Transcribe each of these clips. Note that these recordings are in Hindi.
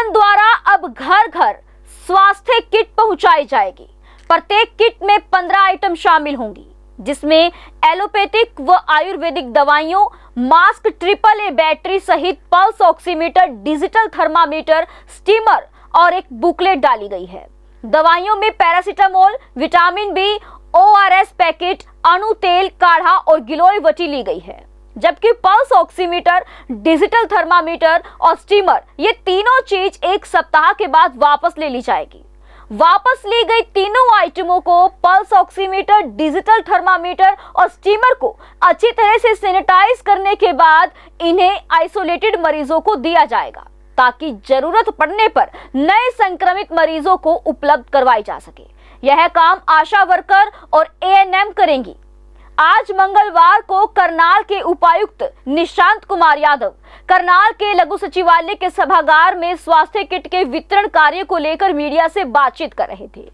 प्रशासन द्वारा अब घर घर स्वास्थ्य किट पहुंचाई जाएगी। प्रत्येक किट में 15 आइटम शामिल होंगी, जिसमें एलोपैथिक व आयुर्वेदिक दवाइयों, मास्क, AAA बैटरी सहित pulse oximeter, digital thermometer, steamer और एक बुकलेट डाली गई है। दवाइयों में paracetamol, vitamin B, ORS packet, अणु तेल, काढ़ा और गिलोय वटी ली गई है। जबकि पल्स ऑक्सीमीटर, डिजिटल थर्मामीटर और स्टीमर, ये तीनों चीज एक सप्ताह के बाद वापस ले ली जाएगी। वापस ली गई तीनों आइटमों को, पल्स ऑक्सीमीटर, डिजिटल थर्मामीटर और स्टीमर को अच्छी तरह से सैनिटाइज करने के बाद इन्हें आइसोलेटेड मरीजों को दिया जाएगा, ताकि जरूरत पड़ने पर नए संक्रमित मरीजों को उपलब्ध करवाई जा सके। यह काम आशा वर्कर और ANM करेंगी। आज मंगलवार को करनाल के उपायुक्त निशांत कुमार यादव करनाल के लघु सचिवालय के सभागार में स्वास्थ्य किट के वितरण कार्य को लेकर मीडिया से बातचीत कर रहे थे।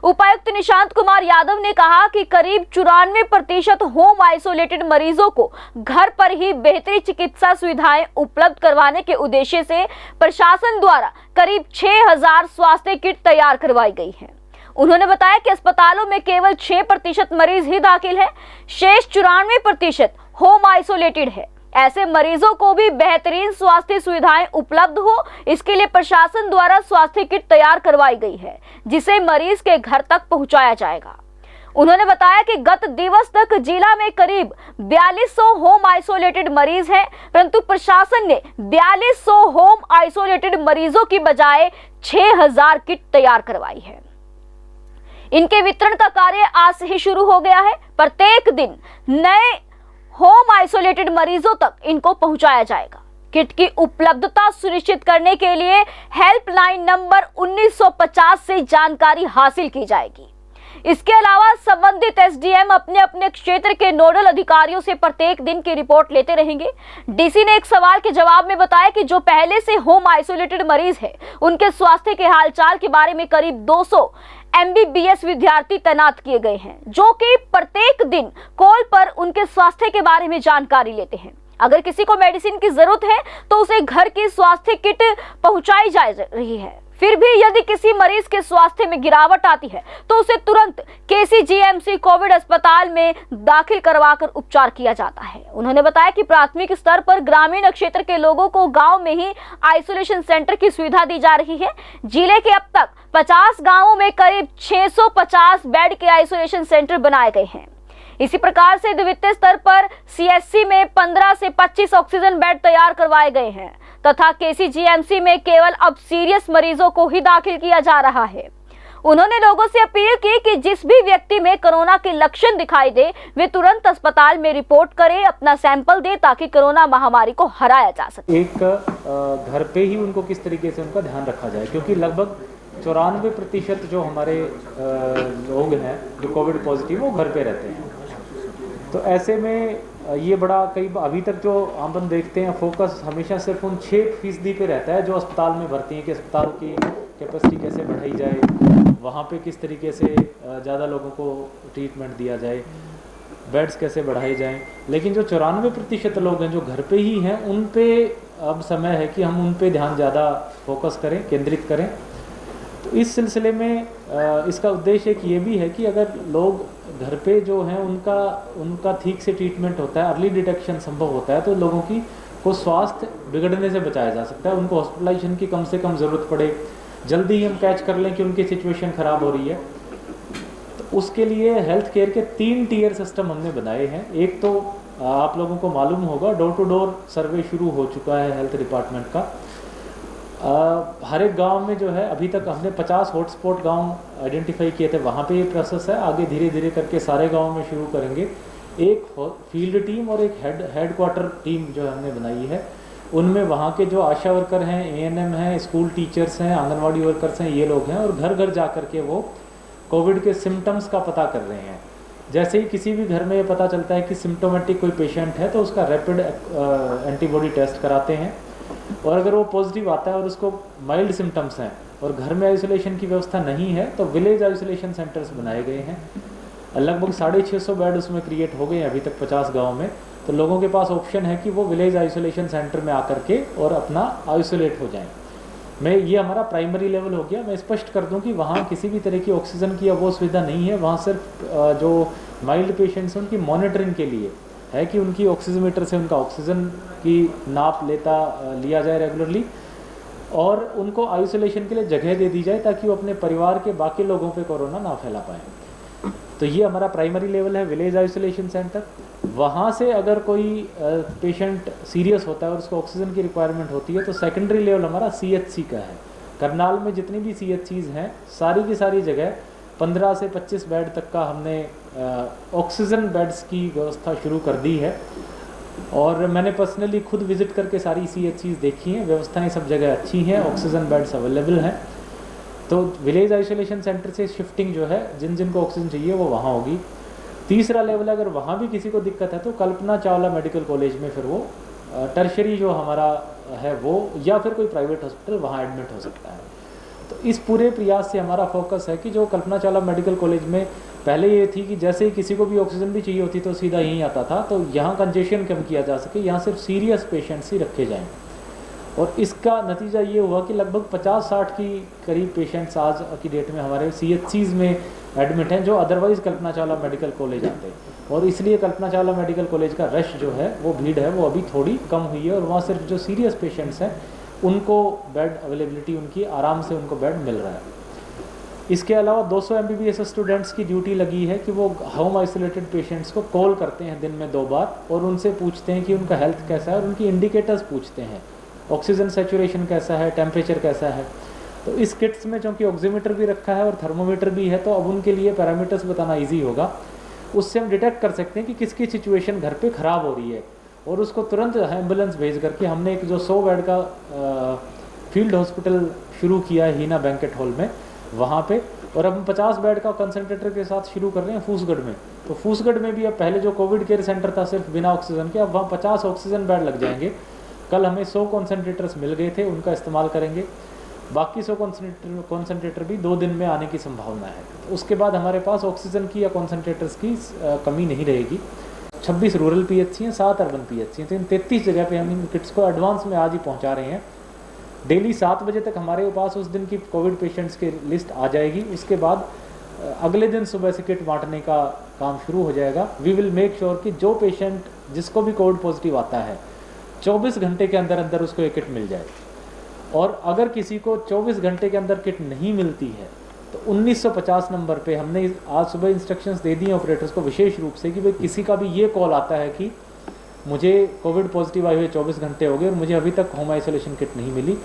उपायुक्त निशांत कुमार यादव ने कहा कि करीब 94% होम आइसोलेटेड मरीजों को घर पर ही बेहतरीन चिकित्सा सुविधाएं उपलब्ध करवाने के उद्देश्य से प्रशासन द्वारा करीब 6000 स्वास्थ्य किट तैयार करवाई गई है। उन्होंने बताया कि अस्पतालों में केवल 6% मरीज ही दाखिल है, शेष 94% होम आइसोलेटेड है। ऐसे मरीजों को भी बेहतरीन स्वास्थ्य सुविधाएं उपलब्ध हो, इसके लिए प्रशासन द्वारा स्वास्थ्य किट तैयार करवाई गई है, जिसे मरीज के घर तक पहुंचाया जाएगा। उन्होंने बताया कि गत दिवस तक जिला में करीब 4200 होम आइसोलेटेड मरीज हैं, परंतु प्रशासन ने 4200 होम आइसोलेटेड मरीजों की बजाय 6000 किट तैयार करवाई है। इनके वितरण का कार्य आज से ही शुरू हो गया है। प्रत्येक दिन नए होम आइसोलेटेड मरीजों तक इनको पहुंचाया जाएगा। किट की उपलब्धता सुनिश्चित करने के लिए हेल्पलाइन नंबर 1950 से जानकारी हासिल की जाएगी। इसके अलावा संबंधित SDM अपने अपने क्षेत्र के नोडल अधिकारियों से प्रत्येक दिन की रिपोर्ट लेते रहेंगे। DC ने एक सवाल के जवाब में बताया कि जो पहले से होम आइसोलेटेड मरीज है, उनके स्वास्थ्य के हालचाल के बारे में करीब 200 MBBS विद्यार्थी तैनात किए गए हैं, जो कि प्रत्येक दिन कॉल पर उनके स्वास्थ्य के बारे में जानकारी लेते हैं। अगर किसी को मेडिसिन की जरूरत है तो उसे घर की स्वास्थ्य किट पहुंचाई जा रही है। फिर भी यदि किसी मरीज के स्वास्थ्य में गिरावट आती है तो उसे तुरंत KCGMC कोविड अस्पताल में दाखिल करवाकर उपचार किया जाता है। उन्होंने बताया कि प्राथमिक स्तर पर ग्रामीण क्षेत्र के लोगों को गांव में ही आइसोलेशन सेंटर की सुविधा दी जा रही है। जिले के अब तक 50 गांवों में करीब 650 बेड के आइसोलेशन सेंटर बनाए गए हैं। इसी प्रकार से द्वितीय स्तर पर CSC में 15 से 25 ऑक्सीजन बेड तैयार करवाए गए हैं तथा KCGMC में केवल अब सीरियस मरीजों को ही दाखिल किया जा रहा है। उन्होंने लोगों से अपील की कि जिस भी व्यक्ति में कोरोना के लक्षण दिखाई दे, वे तुरंत अस्पताल में रिपोर्ट करें, अपना सैंपल दे, ताकि कोरोना महामारी को हराया जा सके। एक घर पे ही उनको किस तरीके से उनका ध्यान रखा जाए, क्योंकि लगभग 94% जो हमारे लोग हैं जो कोविड पॉजिटिव, वो घर पे रहते हैं। तो ऐसे में ये बड़ा अभी तक जो हम देखते हैं, फोकस हमेशा सिर्फ उन 6% पे रहता है जो अस्पताल में भर्ती हैं, कि अस्पताल की कैपेसिटी कैसे बढ़ाई जाए, वहाँ पे किस तरीके से ज़्यादा लोगों को ट्रीटमेंट दिया जाए, बेड्स कैसे बढ़ाए जाएं। लेकिन जो 94% लोग हैं जो घर पे ही हैं, उन पे अब समय है कि हम उन पे ध्यान ज़्यादा फोकस करें, केंद्रित करें। तो इस सिलसिले में इसका उद्देश्य एक ये भी है कि अगर लोग घर पे जो हैं उनका ठीक से ट्रीटमेंट होता है, अर्ली डिटेक्शन संभव होता है, तो लोगों को स्वास्थ्य बिगड़ने से बचाया जा सकता है। उनको हॉस्पिटलाइजेशन की कम से कम ज़रूरत पड़े, जल्दी ही हम कैच कर लें कि उनकी सिचुएशन ख़राब हो रही है। तो उसके लिए हेल्थ केयर के 3 टियर सिस्टम हमने बनाए हैं। एक तो आप लोगों को मालूम होगा, डोर टू डोर सर्वे शुरू हो चुका है हेल्थ डिपार्टमेंट का। हर एक गांव में जो है, अभी तक हमने 50 हॉटस्पॉट गांव आइडेंटिफाई किए थे, वहाँ पे ये प्रोसेस है। आगे धीरे धीरे करके सारे गांव में शुरू करेंगे। एक फील्ड टीम और एक हेडक्वार्टर टीम जो हमने बनाई है, उनमें वहाँ के जो आशा वर्कर हैं, ANM हैं, स्कूल टीचर्स हैं, आंगनवाड़ी वर्कर्स हैं, ये लोग हैं, और घर घर जा कर के वो कोविड के सिम्टम्स का पता कर रहे हैं। जैसे ही किसी भी घर में ये पता चलता है कि सिम्टोमेटिक कोई पेशेंट है, तो उसका रैपिड एंटीबॉडी टेस्ट कराते हैं, और अगर वो पॉजिटिव आता है और उसको माइल्ड सिम्टम्स हैं और घर में आइसोलेशन की व्यवस्था नहीं है, तो विलेज आइसोलेशन सेंटर्स बनाए गए हैं। लगभग 650 बेड उसमें क्रिएट हो गए हैं अभी तक 50 गाँव में। तो लोगों के पास ऑप्शन है कि वो विलेज आइसोलेशन सेंटर में आकर के और अपना आइसोलेट हो जाएं। मैं ये हमारा प्राइमरी लेवल हो गया। मैं स्पष्ट कर दूं कि वहाँ किसी भी तरह की ऑक्सीजन की वो सुविधा नहीं है। वहाँ सिर्फ जो माइल्ड पेशेंट्स हैं उनकी मॉनिटरिंग के लिए है कि उनकी ऑक्सीजोमीटर से उनका ऑक्सीजन की नाप लिया जाए रेगुलरली, और उनको आइसोलेशन के लिए जगह दे दी जाए ताकि वो अपने परिवार के बाकी लोगों पे कोरोना ना फैला पाए। तो ये हमारा प्राइमरी लेवल है, विलेज आइसोलेशन सेंटर। वहाँ से अगर कोई पेशेंट सीरियस होता है और उसको ऑक्सीजन की रिक्वायरमेंट होती है तो सेकेंडरी लेवल हमारा CHC का है। करनाल में जितनी भी CHCs हैं सारी की सारी जगह 15 से 25 बेड तक का हमने ऑक्सीजन बेड्स की व्यवस्था शुरू कर दी है, और मैंने पर्सनली खुद विज़िट करके सारी CHCs देखी हैं। व्यवस्थाएं सब जगह अच्छी हैं, ऑक्सीजन बेड्स अवेलेबल हैं। तो विलेज आइसोलेशन सेंटर से शिफ्टिंग जो है, जिन जिनको ऑक्सीजन चाहिए वो वहाँ होगी। तीसरा लेवल अगर वहाँ भी किसी को दिक्कत है तो कल्पना चावला मेडिकल कॉलेज में फिर वो टर्शरी जो हमारा है वो, या फिर कोई प्राइवेट हॉस्पिटल वहाँ एडमिट हो सकता है। तो इस पूरे प्रयास से हमारा फोकस है कि जो कल्पना चावला मेडिकल कॉलेज में पहले ये थी कि जैसे ही किसी को भी ऑक्सीजन भी चाहिए होती तो सीधा यहीं आता था, तो यहाँ कंजेशन कम किया जा सके, यहाँ सिर्फ सीरियस पेशेंट्स ही रखे जाएँ। और इसका नतीजा ये हुआ कि लगभग 50-60 की करीब पेशेंट्स आज की डेट में हमारे CHCs में एडमिट हैं जो otherwise Kalpana Chawla medical college आते हैं। और इसलिए कल्पना चावला मेडिकल कॉलेज का रश जो है, वो भीड़ है, वो अभी थोड़ी कम हुई है, और वहाँ सिर्फ जो सीरियस पेशेंट्स हैं उनको बेड अवेलेबिलिटी, उनकी आराम से उनको बेड मिल रहा है। इसके अलावा 200 MBBS स्टूडेंट्स की ड्यूटी लगी है कि वो होम आइसोलेटेड पेशेंट्स को कॉल करते हैं दिन में 2 बार, और उनसे पूछते हैं कि उनका हेल्थ कैसा है, और उनकी इंडिकेटर्स पूछते हैं, ऑक्सीजन सैचुरेशन कैसा है, टेम्परेचर कैसा है। तो इस किट्स में चूँकि ऑक्सीमीटर भी रखा है और थर्मोमीटर भी है, तो अब उनके लिए पैरामीटर्स बताना ईजी होगा। उससे हम डिटेक्ट कर सकते हैं कि किसकी सिचुएशन घर पे ख़राब हो रही है, और उसको तुरंत एम्बुलेंस भेज करके हमने एक जो 100 बेड का फील्ड हॉस्पिटल शुरू किया है हीना बैंकेट हॉल में वहाँ पे, और अब हम 50 बेड का कंसनट्रेटर के साथ शुरू कर रहे हैं फूसगढ़ में। तो फूसगढ़ में भी अब पहले जो कोविड केयर सेंटर था सिर्फ बिना ऑक्सीजन के, अब वहाँ 50 ऑक्सीजन बेड लग जाएंगे। कल हमें 100 कॉन्सेंट्रेटर्स मिल गए थे, उनका इस्तेमाल करेंगे। बाकी 100 कॉन्सेंट्रेटर भी 2 दिन में आने की संभावना है। तो उसके बाद हमारे पास ऑक्सीजन की या कॉन्सेंट्रेटर्स की कमी नहीं रहेगी। 26 रूरल PHC हैं, 7 अर्बन PHC हैं, तो इन 33 जगह पे हम इन किट्स को एडवांस में आज ही पहुंचा रहे हैं। डेली 7 बजे तक हमारे पास उस दिन की कोविड पेशेंट्स की लिस्ट आ जाएगी। उसके बाद अगले दिन सुबह से किट बांटने का काम शुरू हो जाएगा। वी विल मेक श्योर कि जो पेशेंट जिसको भी कोविड पॉजिटिव आता है 24 घंटे के अंदर अंदर उसको ये किट मिल जाए। और अगर किसी को 24 घंटे के अंदर किट नहीं मिलती है तो 1950 नंबर पे हमने आज सुबह इंस्ट्रक्शंस दे दी हैं ऑपरेटर्स को विशेष रूप से कि भाई किसी का भी ये कॉल आता है कि मुझे कोविड पॉजिटिव आए हुए 24 घंटे हो गए और मुझे अभी तक होम आइसोलेशन किट नहीं मिली,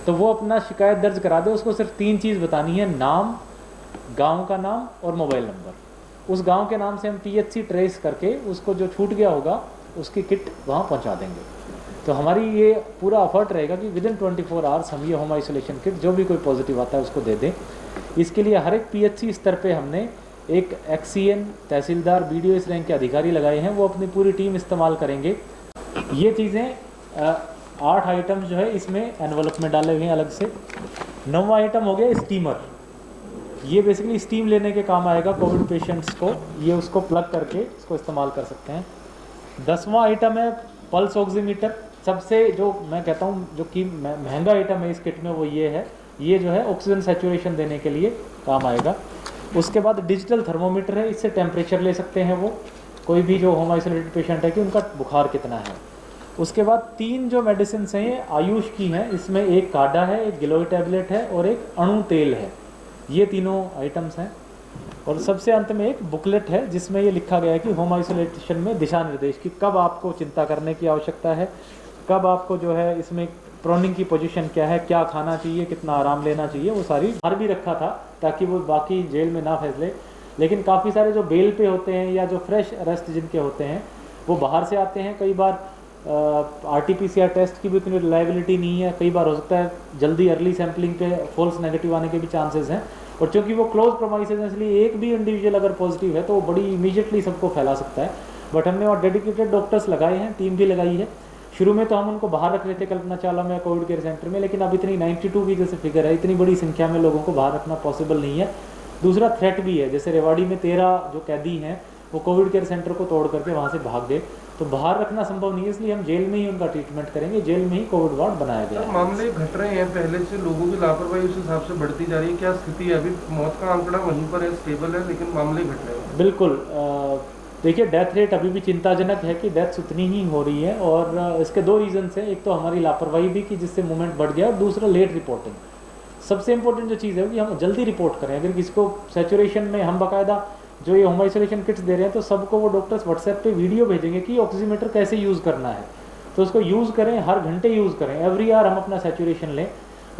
तो वो अपना शिकायत दर्ज करा दे। उसको सिर्फ 3 चीज़ बतानी है, नाम, गांव का नाम और मोबाइल नंबर। उस गांव के नाम से हम PHC ट्रेस करके उसको जो छूट गया होगा उसकी किट वहाँ पहुँचा देंगे। तो हमारी ये पूरा एफर्ट रहेगा कि विदिन 24 आवर्स हम ये होम आइसोलेशन किट जो भी कोई पॉजिटिव आता है उसको दे दें। इसके लिए हर एक PHC स्तर पे हमने एक XCN, तहसीलदार, BDO इस रैंक के अधिकारी लगाए हैं, वो अपनी पूरी टीम इस्तेमाल करेंगे। ये चीज़ें 8 आइटम जो है इसमें एनवलप में डाले हुए हैं अलग से। 9वां आइटम हो गया स्टीमर। ये बेसिकली स्टीम लेने के काम आएगा कोविड पेशेंट्स को, ये उसको प्लग करके इसको इस्तेमाल कर सकते हैं। 10वां आइटम है पल्स ऑक्सीमीटर। सबसे जो मैं कहता हूँ जो कि महंगा आइटम है इस किट में वो ये है, ये जो है ऑक्सीजन सैचुरेशन देने के लिए काम आएगा। उसके बाद डिजिटल थर्मोमीटर है, इससे टेम्परेचर ले सकते हैं वो कोई भी जो होम आइसोलेटेड पेशेंट है कि उनका बुखार कितना है। उसके बाद 3 जो मेडिसिन हैं आयुष की हैं, इसमें एक काढ़ा है, एक गिलोय टैबलेट है और एक अणु तेल है। ये तीनों आइटम्स हैं। और सबसे अंत में एक बुकलेट है जिसमें ये लिखा गया है कि होम आइसोलेशन में दिशा निर्देश की कब आपको चिंता करने की आवश्यकता है, कब आपको जो है इसमें प्रोनिंग की पोजीशन क्या है, क्या खाना चाहिए, कितना आराम लेना चाहिए, वो सारी बाहर भी रखा था ताकि वो बाकी जेल में ना फैसले। लेकिन काफ़ी सारे जो बेल पे होते हैं या जो फ्रेश अरेस्ट जिनके होते हैं वो बाहर से आते हैं। कई बार RT-PCR टेस्ट की भी उतनी रिलायबिलिटी नहीं है, कई बार हो सकता है जल्दी अर्ली सैम्पलिंग पे फॉल्स नेगेटिव आने के भी चांसेस हैं। और चूँकि वो क्लोज प्रोमाइसेस हैं इसलिए एक भी इंडिविजुअल अगर पॉजिटिव है तो वो बड़ी इमीडिएटली सबको फैला सकता है। बट हमने और डेडिकेटेड डॉक्टर्स लगाए हैं, टीम भी लगाई है। शुरू में तो हम उनको बाहर रख रहे थे कल्पना चावला में कोविड केयर सेंटर में, लेकिन अब इतनी 92 की जैसे फिगर है, इतनी बड़ी संख्या में लोगों को बाहर रखना पॉसिबल नहीं है। दूसरा थ्रेट भी है, जैसे रेवाड़ी में 13 जो कैदी हैं वो कोविड केयर सेंटर को तोड़ करके वहाँ से भाग गए, तो बाहर रखना संभव नहीं है, इसलिए हम जेल में ही उनका ट्रीटमेंट करेंगे। जेल में ही कोविड वार्ड बनाया गया है। मामले घट रहे हैं, पहले से लोगों की लापरवाही उस हिसाब से बढ़ती जा रही है, क्या स्थिति है? अभी मौत का आंकड़ा वहीं पर है, स्टेबल है, लेकिन मामले घट रहे हैं। बिल्कुल, देखिए डेथ रेट अभी भी चिंताजनक है कि डेथ्स उतनी ही हो रही है, और इसके दो रीजंस हैं। एक तो हमारी लापरवाही भी कि जिससे मूवमेंट बढ़ गया, और दूसरा लेट रिपोर्टिंग। सबसे इंपॉर्टेंट जो चीज़ है कि हम जल्दी रिपोर्ट करें। अगर किसी को सैचुरेशन में, हम बाकायदा जो ये होम आइसोलेशन किट्स दे रहे हैं तो सबको वो डॉक्टर्स व्हाट्सएप पे वीडियो भेजेंगे कि ऑक्सीमीटर कैसे यूज़ करना है, तो उसको यूज़ करें, हर घंटे यूज़ करें, एवरी आवर हम अपना सैचुरेशन लें,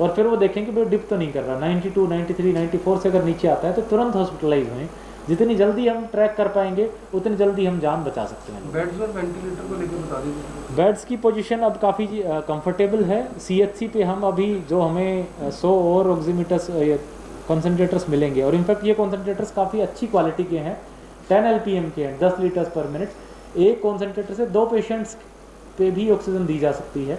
और फिर वो देखें कि भाई डिप तो नहीं कर रहा, 92, 93, 94 से अगर नीचे आता है तो तुरंत हॉस्पिटलाइज हों। जितनी जल्दी हम ट्रैक कर पाएंगे उतनी जल्दी हम जान बचा सकते हैं। बेड्स और वेंटिलेटर को लेकर बता दीजिए। बेड्स की पोजीशन अब काफ़ी कंफर्टेबल है। CHC पे हम अभी जो हमें 100 और ऑक्सीमीटर्स कॉन्सेंट्रेटर्स मिलेंगे, और इनफैक्ट ये कॉन्सेंट्रेटर्स काफ़ी अच्छी क्वालिटी के हैं, 10 LPM के हैं, 10 लीटर्स पर मिनट। एक कॉन्सेंट्रेटर से 2 पेशेंट्स पे भी ऑक्सीजन दी जा सकती है।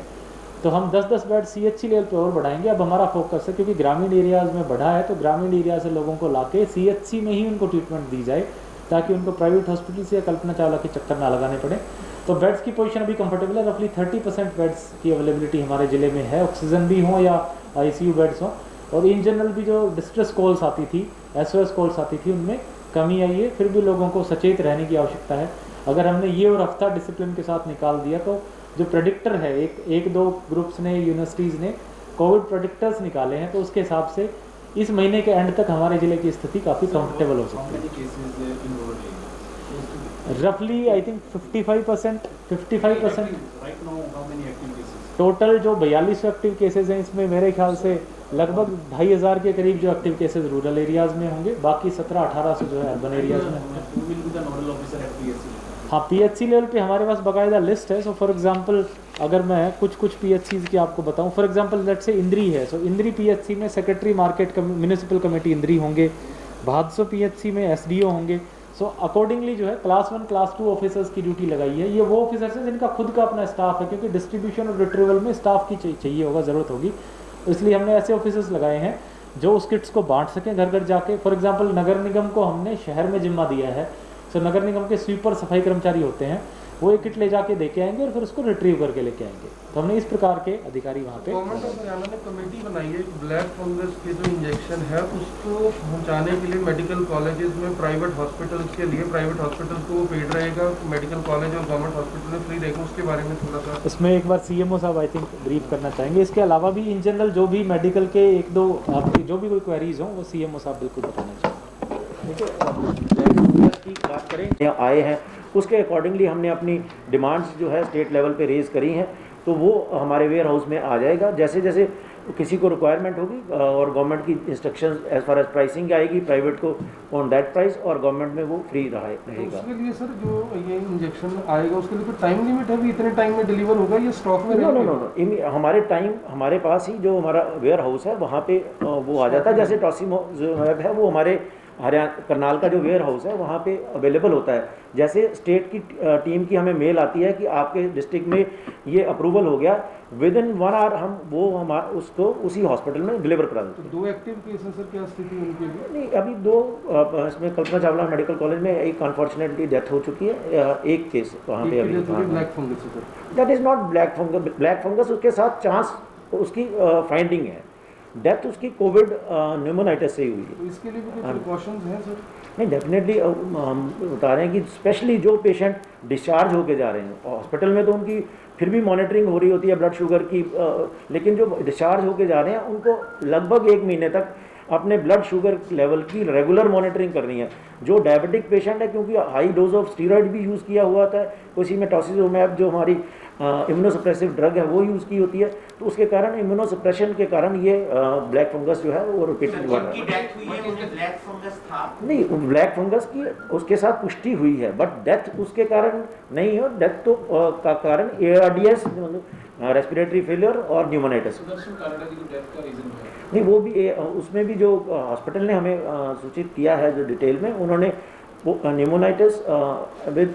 तो हम 10-10 बेड CHC लेवल पे और बढ़ाएंगे। अब हमारा फोकस है, क्योंकि ग्रामीण एरियाज़ में बढ़ा है, तो ग्रामीण एरिया से लोगों को लाके CHC में ही उनको ट्रीटमेंट दी जाए, ताकि उनको प्राइवेट हॉस्पिटल से या कल्पना चावला के चक्कर ना लगाने पड़े। तो बेड्स की पोजीशन अभी कंफर्टेबल है। रफली 30% बेड्स की अवेलेबिलिटी हमारे ज़िले में है, ऑक्सीजन भी हो या ICU बेड्स हों। और इन जनरल भी जो डिस्ट्रेस कॉल्स आती थी, SOS कॉल्स आती थी, उनमें कमी आई है। फिर भी लोगों को सचेत रहने की आवश्यकता है। अगर हमने ये और हफ्ता डिसिप्लिन के साथ निकाल दिया, तो जो प्रेडिक्टर है, एक दो ग्रुप्स ने, यूनिवर्सिटीज़ ने कोविड प्रेडिक्टर्स निकाले हैं, तो उसके हिसाब से इस महीने के एंड तक हमारे ज़िले की स्थिति काफ़ी कंफर्टेबल हो सकती है। रफली आई थिंक 55% टोटल जो 4200 एक्टिव केसेस हैं, इसमें मेरे ख्याल से लगभग 2500 के करीब जो एक्टिव केसेस रूरल एरियाज़ में होंगे, बाकी 1700-1800 जो है अर्बन एरियाज़ में होंगे। हाँ, PHC लेवल पे हमारे पास बाकायदा लिस्ट है। सो फॉर एग्जांपल अगर मैं कुछ PHCs की आपको बताऊं, फॉर एग्जांपल लेट्स से इंद्री है, सो इंद्री PHC में सेक्रेटरी मार्केट म्यूनिसिपल कमेटी इंद्री होंगे, भादसो PHC में SDO होंगे। सो अकॉर्डिंगली जो है क्लास 1 क्लास 2 ऑफिसर्स की ड्यूटी लगाई है। ये वो ऑफिसर्स हैं जिनका खुद का अपना स्टाफ है, क्योंकि डिस्ट्रीब्यूशन और रिट्रीवल में स्टाफ की चाहिए होगा, ज़रूरत होगी, इसलिए हमने ऐसे ऑफिसर्स लगाए हैं जो उस किट्स को बांट सकें घर घर जाके। फॉर एग्जांपल नगर निगम को हमने शहर में जिम्मा दिया है। सो नगर निगम के स्वीपर सफाई कर्मचारी होते हैं, वो एक किट ले जाके दे के आएंगे और फिर उसको रिट्रीव करके लेके आएंगे। तो हमने इस प्रकार के अधिकारी वहाँ पे। गवर्नमेंट ऑफ हरियाणा ने कमेटी बनाई है, ब्लैक फंगस के जो इंजेक्शन है उसको पहुँचाने के लिए मेडिकल कॉलेजेस में, प्राइवेट हॉस्पिटल्स के लिए, प्राइवेट हॉस्पिटल्स को वो पेड रहेगा, मेडिकल कॉलेज और गवर्नमेंट हॉस्पिटल में फ्री रहेगा। उसके बारे में थोड़ा सा इसमें एक बार CMO साहब आई थिंक ब्रीफ करना चाहेंगे। इसके अलावा भी इन जनरल जो भी मेडिकल के एक दो आपकी जो भी कोई क्वेरीज हों, वो CMO साहब बिल्कुल बताना चाहिए। की बात करें आए हैं, उसके अकॉर्डिंगली हमने अपनी डिमांड्स जो है स्टेट लेवल पे रेज़ करी हैं, तो वो हमारे वेयर हाउस में आ जाएगा। जैसे जैसे किसी को रिक्वायरमेंट होगी और गवर्नमेंट की instructions as far as pricing आएगी, प्राइवेट को ऑन दैट प्राइस और गवर्नमेंट में वो फ्री रहेगा। उसके लिए सर जो ये इंजेक्शन आएगा उसके लिए तो टाइम लिमिट है, भी इतने टाइम में डिलीवर होगा, ये स्टॉक में नो, हमारे पास ही जो हमारा वेयर हाउस है वहाँ पे वो आ जाता है। जैसे टॉसिमोब है वो हमारे हरियाणा करनाल का जो वेयर हाउस है वहाँ पे अवेलेबल होता है। जैसे स्टेट की टीम की हमें मेल आती है कि आपके डिस्ट्रिक्ट में ये अप्रूवल हो गया, विद इन 1 आवर हम उसको उसी हॉस्पिटल में डिलीवर करा देते हैं। तो 2 एक्टिव केस हैं सर, क्या स्थिति उनकी? नहीं, अभी 2 इसमें कल्पना चावला मेडिकल कॉलेज में एक अनफॉर्चुनेटली डेथ हो चुकी है, एक केस वहाँ पे अभी। Black fungus that is not black fungus, उसके साथ चांस उसकी फाइंडिंग है, डेथ उसकी कोविड न्यूमोनाइटिस से ही हुई है। तो इसके लिए भी कुछ प्रिकॉशंस हैं सर? नहीं, डेफिनेटली हम बता रहे हैं कि स्पेशली जो पेशेंट डिस्चार्ज होके जा रहे हैं हॉस्पिटल में, तो उनकी फिर भी मॉनिटरिंग हो रही होती है ब्लड शुगर की, लेकिन जो डिस्चार्ज होके जा रहे हैं उनको लगभग 1 महीने तक अपने ब्लड शुगर लेवल की रेगुलर मॉनिटरिंग करनी है। जो डायबिटिक पेशेंट है, क्योंकि हाई डोज ऑफ स्टीरॉयड भी यूज़ किया हुआ था, उसी में टॉसिलोमैब जो हमारी इम्यूनोसप्रेसिव ड्रग है वो यूज़ की होती है, तो उसके कारण इम्यूनोसप्रेशन के कारण ये ब्लैक फंगस जो है वो रिपीटेड हुआ है। नहीं, ब्लैक फंगस की उसके साथ पुष्टि हुई है, बट डेथ उसके कारण नहीं है। डेथ तो का कारण ARDS रेस्पिरेटरी फेलियर और न्यूमोनाइटिस। नहीं, वो भी उसमें भी जो हॉस्पिटल ने हमें सूचित किया है जो डिटेल में, उन्होंने वो pneumonitis with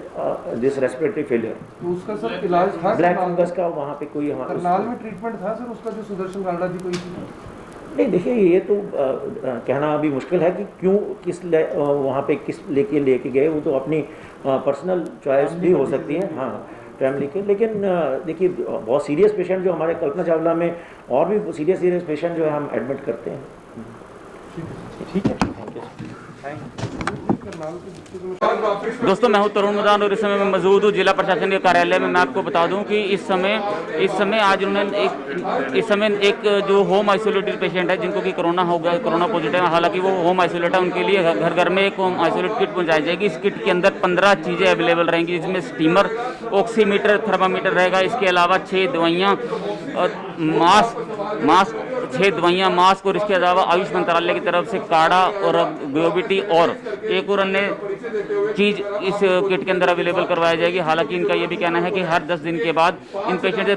this respiratory failure. तो उसका सर इलाज था ब्लैक फंगस का वहाँ पे कोई हमारा करनाल में ट्रीटमेंट था सर उसका, जो सुदर्शन कांडा जी कोई? नहीं देखिए, ये तो कहना अभी मुश्किल है कि क्यों वहाँ पे किस लेके गए, वो तो अपनी पर्सनल चॉइस भी हो सकती है, हाँ फैमिली के। लेकिन देखिए, बहुत सीरियस पेशेंट जो हमारे कल्पना चावला में और भी सीरियस पेशेंट जो है हम एडमिट करते हैं। ठीक है, थैंक यू। दोस्तों, मैं हूं तरुण मदान और इस समय मैं मौजूद हूं जिला प्रशासन के कार्यालय में। मैं आपको बता दूं कि इस समय आज उन्होंने एक जो होम आइसोलेटेड पेशेंट है जिनको कि कोरोना हो गया, कोरोना पॉजिटिव है, हालांकि वो होम आइसोलेट है, उनके लिए घर घर में एक होम आइसोलेट किट पहुंचाई जाएगी। इस किट के अंदर 15 चीज़ें अवेलेबल रहेंगी, जिसमें स्टीमर, ऑक्सीमीटर, थर्मामीटर रहेगा। इसके अलावा 6 दवाइयाँ, मास्क 6 दवाइयाँ, मास्क, और इसके अलावा आयुष मंत्रालय की तरफ से काढ़ा और ग्लोबिटी और एक और अन्य चीज इस किट के अंदर अवेलेबल करवाई जाएगी। हालांकि इनका ये भी कहना है कि हर 10 दिन के बाद इन पेशेंट से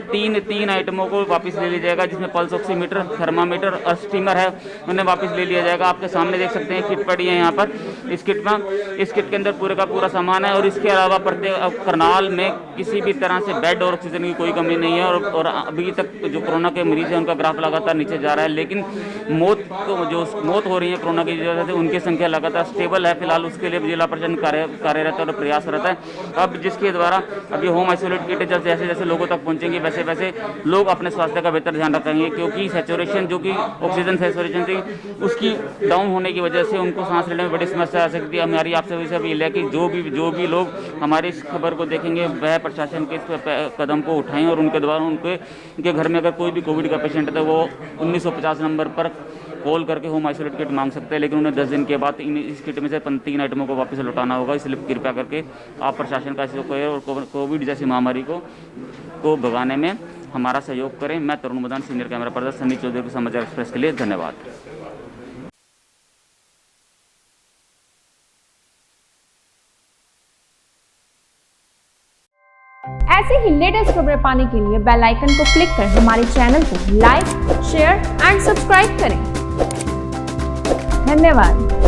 तीन आइटमों को वापस ले लिया जाएगा, जिसमें पल्स ऑक्सीमीटर, थर्मामीटर और स्टीमर है, उन्हें वापस ले लिया जाएगा। आपके सामने देख सकते हैं किट पड़ी है यहाँ पर। इस किट के अंदर पूरे का पूरा सामान है। और इसके अलावा प्रत्येक करनाल में किसी भी तरह से बेड और ऑक्सीजन की कोई कमी नहीं है। और अभी तक जो कोरोना के मरीज हैं उनका ग्राफ लगातार नीचे जा रहा है, लेकिन मौत हो रही है कोरोना की वजह से, उनकी संख्या लगातार स्टेबल है। फिलहाल उसके लिए जिला प्रशासन कार्यरत और प्रयास रहता है। अब जिसके द्वारा अब ये होम आइसोलेट किट जैसे जैसे लोगों तक पहुंचेंगे वैसे वैसे लोग अपने स्वास्थ्य का बेहतर ध्यान रखेंगे, क्योंकि सैचुरेशन जो कि ऑक्सीजन सैचुरेशन थी उसकी डाउन होने की वजह से उनको सांस लेने में बड़ी समस्या आ सकती है। हमारी आपसे भी अपील है कि जो भी लोग हमारी इस खबर को देखेंगे वह प्रशासन के इस कदम को उठाएं और उनके द्वारा उनके घर में अगर कोई भी कोविड का पेशेंट है तो वो 1950 नंबर पर कॉल करके होम आइसोलेट किट मांग सकते हैं। लेकिन उन्हें 10 दिन के बाद इस किट में से 3 आइटमों को वापस लौटाना होगा। इसलिए कृपया करके आप प्रशासन का सहयोग करें और कोविड जैसी महामारी को भगाने में हमारा सहयोग करें। मैं Tarun Madan, senior camera person, Sunny Chaudhary के समाचार एक्सप्रेस के लिए धन्यवाद। ऐसे ही लेटेस्ट खबरें पाने के लिए बेल आइकन को क्लिक कर हमारे चैनल को लाइक, शेयर एंड सब्सक्राइब करें। धन्यवाद।